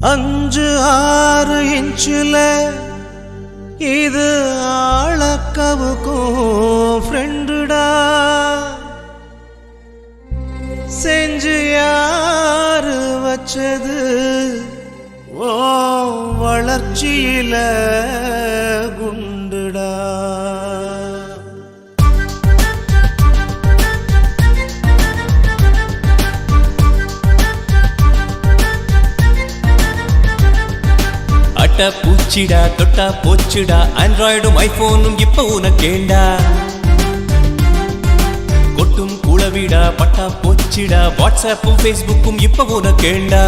5-6 இன்ச்சுல இது ஆளக்கவுக்கும் ஃப்ரெண்டுடா. செஞ்சு யாரு வச்சது ஓ வளர்ச்சியில குண்டுடா. பூச்சிடா தொட்டா போச்சுடா ஆண்ட்ராய்டும் ஐபோனும் இப்ப உனக்கேண்டா. கொட்டும் குளவிடா பட்டா போச்சிடா வாட்ஸ்அப்பும் ஃபேஸ்புக்கும் இப்ப உனக்கேண்டா.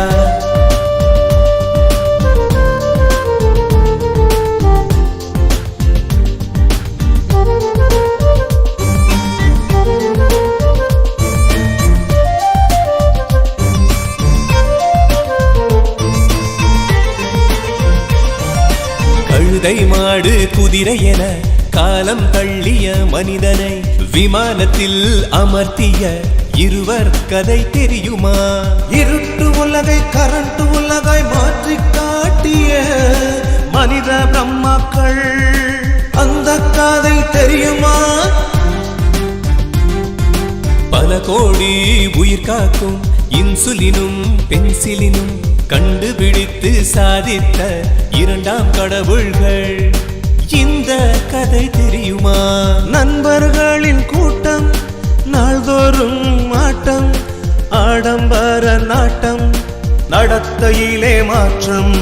கழுதை மாடு குதிரை என காலம் தள்ளிய மனிதனை விமானத்தில் அமர்த்திய இருவர் கதை தெரியுமா? இருட்டு உலகை கரண்ட் உலகாய் மாற்றி காட்டிய மனித பிரம்மாக்கள் அந்த கதை தெரியுமா? பல கோடி உயிர் காக்கும் இன்சுலினும் பென்சிலினும் கண்டுபிடித்து சாதித்த 2ஆம் கடவுள்கள் இந்த கதை தெரியுமா? நண்பர்களின் கூட்டம் நாள்தோறும் ஆட்டம் ஆடம்பர நாட்டம் நடத்தையிலே மாற்றம்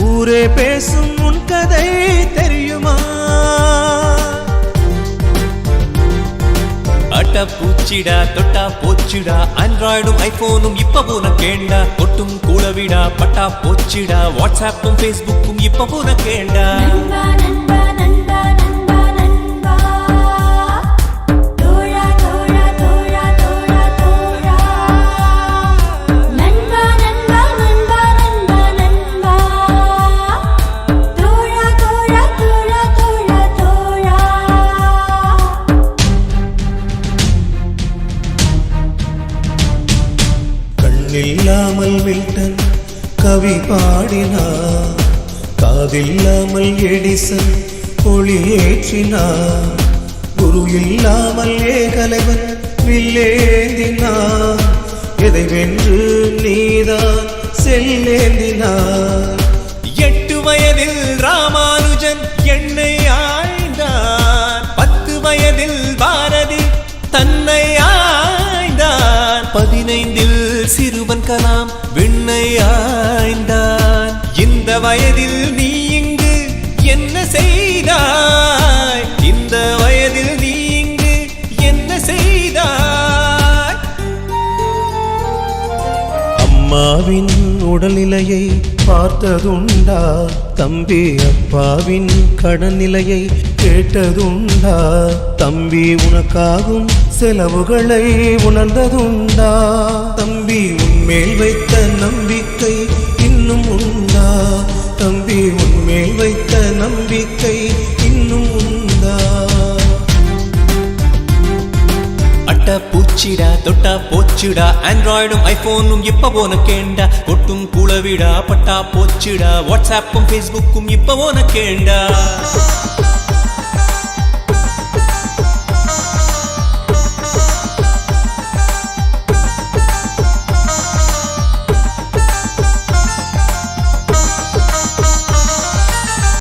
ஊரே பேசும் உன் கதை தெரியுமா? அட்ட பூச்சிடா தொட்டா போச்சுடா ஆண்ட்ராய்டும் ஐபோனும் இப்ப உனக்கேண்டா. கொட்டும் கூளவிடா பட்டா போச்சிடா வாட்ஸ்அப்பும் ஃபேஸ்புக்கும் இப்ப உனக்கேண்டா. இல்லாமல் மில்டன் கவி பாடினார், காதில்லாமல் எடிசன் ஒளியேற்றினார், குரு இல்லாமல் ஏகலைவன் வில்லேந்தினார், எதை வென்று நீதான் செல்லேந்தினார். 8 வயதில் ராமானுஜன் என்னை ஆய்ந்தான், 10 வயதில் பாரதி தன்னை ஆய்ந்தான், 15இல் சிறுவன் கலாம் விண்ணை ஆய்ந்தான். இந்த வயதில் நீ இங்கு என்ன செய்தாய்? இந்த வயதில் நீ இங்கு என்ன செய்தாய்? அம்மாவின் உடல்நிலையை பார்த்ததுண்டா தம்பி? அப்பாவின் கடநிலையை கேட்டதுண்டா தம்பி? உனக்காகும் செலவுகளை உணர்ந்ததுண்டா தம்பி? உன்மேல் வைத்த நம்பிக்கை இன்னும் உண்டா தம்பி? உன்மேல் வைத்த நம்பிக்கை இன்னும் உண்டா? அட்ட பூச்சிடா தொட்டா போச்சுடா ஆண்ட்ராய்டும் ஐபோனும் இப்ப உனக்கேண்டா. கொட்டும் குளவிடா பட்டா போச்சுடா வாட்ஸ்அப்பும் ஃபேஸ்புக்கும் இப்ப உனக்கேண்டா.